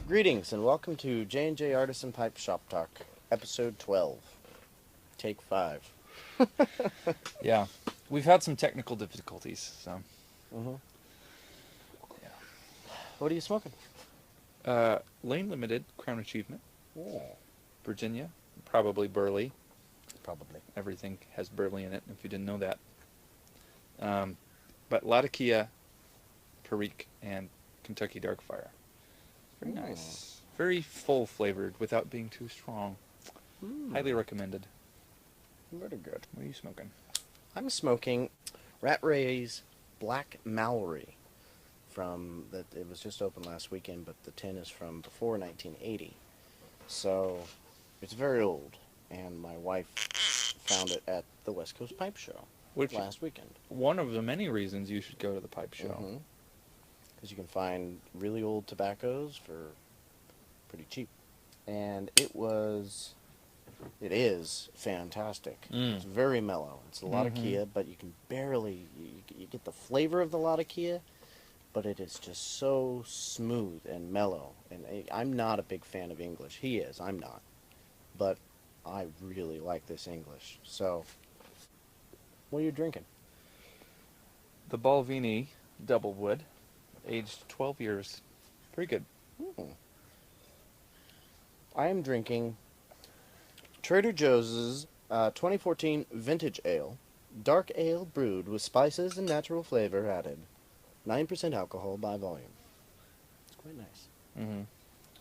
Greetings and welcome to J&J Artisan Pipe Shop Talk, episode 12, take 5. Yeah, we've had some technical difficulties, so. Mm-hmm. What are you smoking? Lane Limited, Crown Achievement, Oh, Virginia, probably Burley. probably. Everything has Burley in it, if you didn't know that. But Latakia, Perique, and Kentucky Darkfire. Very nice. Very full flavored without being too strong. Highly recommended. Very good. What are you smoking? I'm smoking Rat Ray's Black Mallory it was just opened last weekend, but the tin is from before 1980. So it's very old, and my wife found it at the West Coast Pipe Show last weekend. One of the many reasons you should go to the pipe show. Because you can find really old tobaccos for pretty cheap. And it is fantastic. It's very mellow. It's a Latakia, but you can barely, you get the flavor of the Latakia, but it is just so smooth and mellow. And I'm not a big fan of English. He is, I'm not. But I really like this English. So, what are you drinking? The Balvenie Double Wood, aged 12 years. Pretty good. I am drinking Trader Joe's 2014 Vintage Ale. Dark ale brewed with spices and natural flavor added. 9% alcohol by volume. It's quite nice. And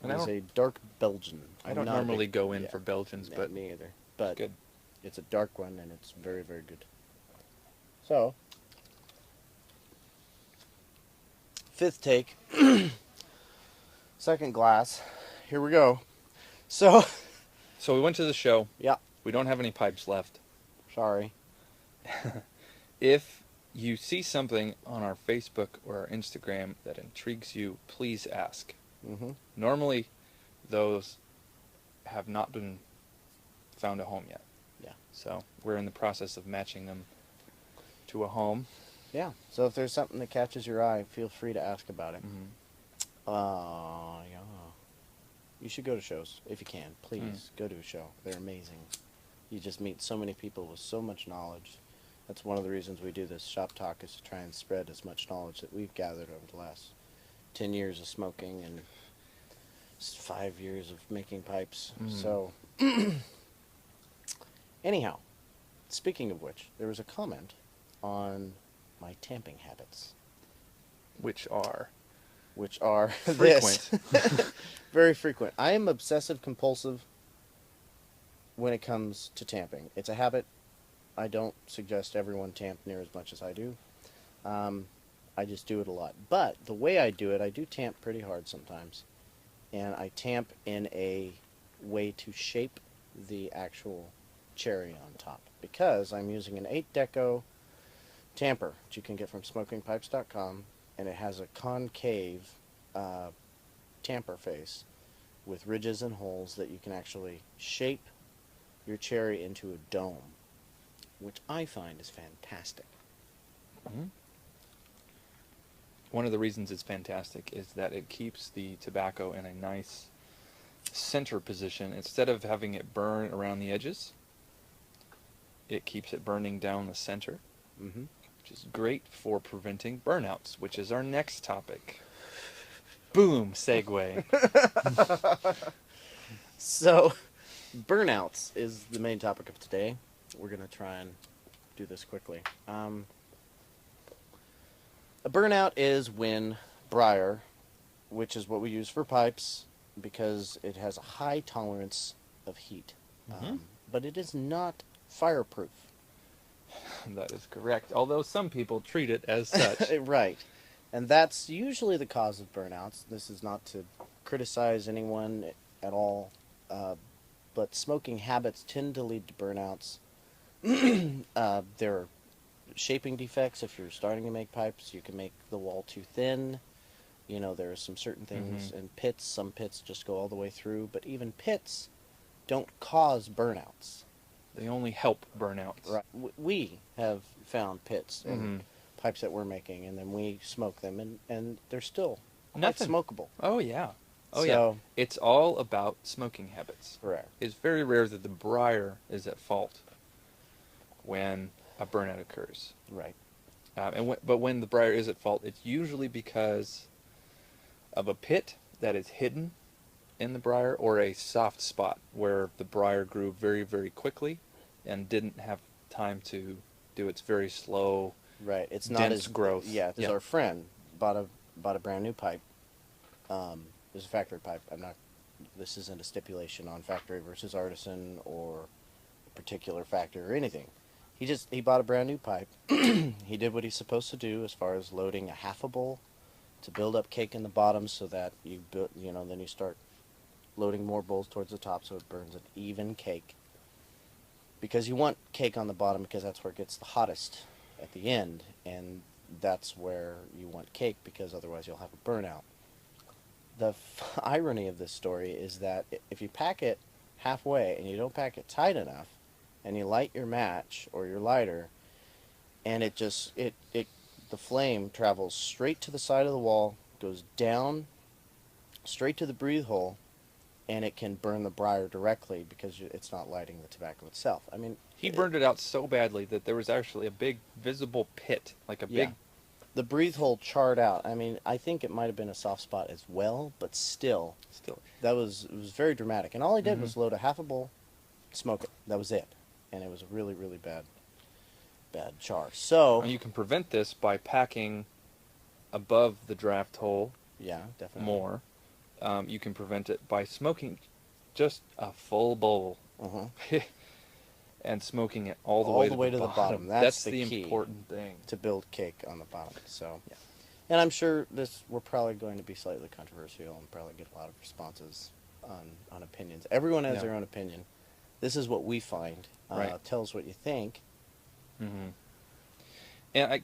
It's a dark Belgian. I don't normally go in for Belgians, but me either. But good. It's a dark one, and it's very, very good. So, fifth take, second glass. Here we go. So we went to the show. Yeah. We don't have any pipes left. Sorry. If you see something on our Facebook or our Instagram that intrigues you, please ask. Normally, those have not been found a home yet. Yeah. So we're in the process of matching them to a home. Yeah. So if there's something that catches your eye, feel free to ask about it. Yeah. You should go to shows if you can. Please go to a show. They're amazing. You just meet so many people with so much knowledge. That's one of the reasons we do this shop talk, is to try and spread as much knowledge that we've gathered over the last 10 years of smoking and 5 years of making pipes. So, anyhow, speaking of which, there was a comment on my tamping habits. Which are frequent. Very frequent. I am obsessive compulsive when it comes to tamping. It's a habit. I don't suggest everyone tamp near as much as I do. I just do it a lot. But the way I do it, I do tamp pretty hard sometimes. And I tamp in a way to shape the actual cherry on top. Because I'm using an 8-deco tamper that you can get from smokingpipes.com. And it has a concave tamper face with ridges and holes that you can actually shape your cherry into a dome, which I find is fantastic. One of the reasons it's fantastic is that it keeps the tobacco in a nice center position. Instead of having it burn around the edges, it keeps it burning down the center, which is great for preventing burnouts, which is our next topic. Boom, segue. So, burnouts is the main topic of today. We're going to try and do this quickly. A burnout is when briar, which is what we use for pipes, because it has a high tolerance of heat. But it is not fireproof. That is correct, although some people treat it as such. Right. And that's usually the cause of burnouts. This is not to criticize anyone at all, but smoking habits tend to lead to burnouts. There are shaping defects. If you're starting to make pipes, you can make the wall too thin. You know, there are some certain things in pits. Some pits just go all the way through, but even pits don't cause burnouts. They only help burnouts. Right. We have found pits in pipes that we're making, and then we smoke them, and they're still quite smokable. Oh, yeah. Oh yeah, So, it's all about smoking habits. correct. It's very rare that the briar is at fault when a burnout occurs. Right. But when the briar is at fault, it's usually because of a pit that is hidden in the briar or a soft spot where the briar grew very, very quickly and didn't have time to do its very slow, Right. It's not dense as growth. Yeah, because Yeah. our friend bought a brand new pipe. It was a factory pipe. I'm not. This isn't a stipulation on factory versus artisan or a particular factory or anything. He bought a brand new pipe. He did what he's supposed to do as far as loading a half a bowl to build up cake in the bottom, so that then you start loading more bowls towards the top so it burns an even cake. Because you want cake on the bottom because that's where it gets the hottest at the end, and that's where you want cake because otherwise you'll have a burnout. The irony of this story is that if you pack it halfway and you don't pack it tight enough, and you light your match or your lighter, and the flame travels straight to the side of the wall, goes down straight to the breathe hole, and it can burn the briar directly because it's not lighting the tobacco itself. I mean, He burned it out so badly that there was actually a big visible pit, like a big. The breathe hole charred out. I mean, I think it might have been a soft spot as well, but still, it was very dramatic. And all he did was load a half a bowl, smoke it. That was it, and it was a really, really bad char. So And you can prevent this by packing above the draft hole yeah, definitely more. You can prevent it by smoking just a full bowl and smoking it all the way to the bottom. That's the key important thing. to build cake on the bottom. So, yeah. And I'm sure we're probably going to be slightly controversial and probably get a lot of responses on opinions. Everyone has their own opinion. This is what we find. Right. Tell us what you think. Mm-hmm. And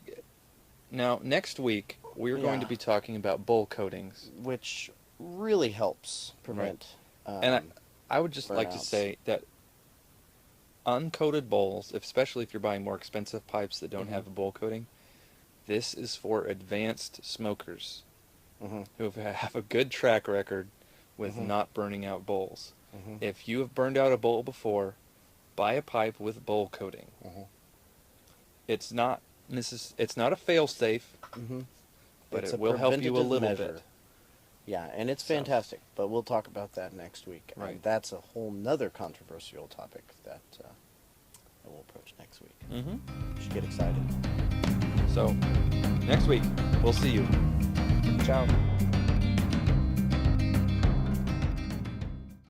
now next week we're going to be talking about bowl coatings, Which really helps prevent. and I would just like to burnouts. say that uncoated bowls, especially if you're buying more expensive pipes that don't have a bowl coating, this is for advanced smokers who have a good track record with not burning out bowls. If you have burned out a bowl before, buy a pipe with bowl coating. It's not a fail-safe, but it will help you a little bit. Yeah, and it's fantastic, but we'll talk about that next week. Right. And that's a whole nother controversial topic that we'll approach next week. You should get excited. So, next week, we'll see you. Ciao.